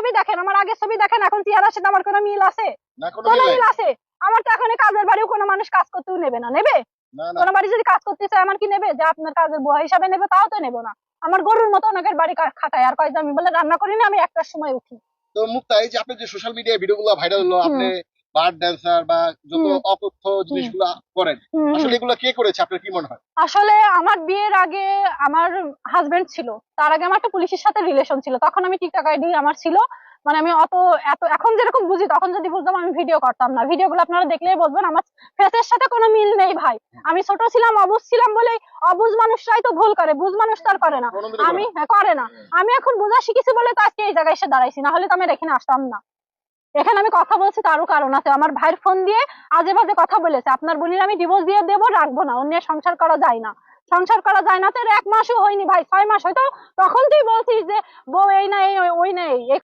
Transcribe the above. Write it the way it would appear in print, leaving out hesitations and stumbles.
ছবি দেখেন, আমার আগের ছবি দেখেন, এখন চেহারার সাথে আমার কোনো মিল আছে? না কোনো কোনো মিল নাই। মিল আছে? আমার তো এখন কাজের বাড়িও কোনো মানুষ কাজ করতেও নেবে না, নেবে? না না কোনো বাড়ি যদি কাজ করতে চায় আমার কি নেবে? যে আপনার কাজের বুয়া হিসাবে নেবে, তাও তো নেবো না। আমার গরুর মতো অনেকের বাড়ি খাটায়, আর কয় যে আমি বলে রান্না করি না, আমি 1টার সময় উঠি। তো মুক্তা, এই যে আপনি যে সোশ্যাল মিডিয়ায় ভিডিওগুলো ভাইরাল হলো, আপনি হুম বার ড্যান্সার বা যত হুম অকথ্য হুম জিনিসগুলো করেন, হুম হুম। আসলে এগুলো কে করেছে আপনার কি মনে হয়? আসলে আমার বিয়ের আগে আমার হাজবেন্ড ছিল, তার আগে আমার একটা পুলিশের সাথে রিলেশন ছিল, তখন আমি টিকটক আইডি আমার ছিল। মানে আমি অত এত এখন যেরকম বুঝি, তখন যদি বুঝতাম আমি ভিডিও করতাম না। ভিডিওগুলো আপনারা দেখলেই বুঝবেন আমার ফেসের সাথে কোনো মিল নেই ভাই। আমি ছোট ছিলাম, অবুঝ ছিলাম বলেই, অবুঝ মানুষরাই তো ভুল করে, বুঝ মানুষ তো আর করে না। কোনোদিনও করে আমি না। করে না। আমি এখন বোঝা শিখেছি বলে তো আজকে এই জায়গায় এসে দাঁড়াইছি, না হলে তো আমি এখানে আসতাম না। এখানে আমি কথা বলছি তারও কারণ আছে, আমার ভাইয়ের ফোন দিয়ে আজে বাজে কথা বলেছে, আপনার বোনের আমি ডিভোর্স দিয়ে দেবো, রাখবো না, অন্য সংসার করা যায় না। সংসার করা যায় না তো 1 মাসও হয়নি ভাই, 6 মাস হয়তো। তখন তুই বলছিস যে বউ এই না এই ওই না এই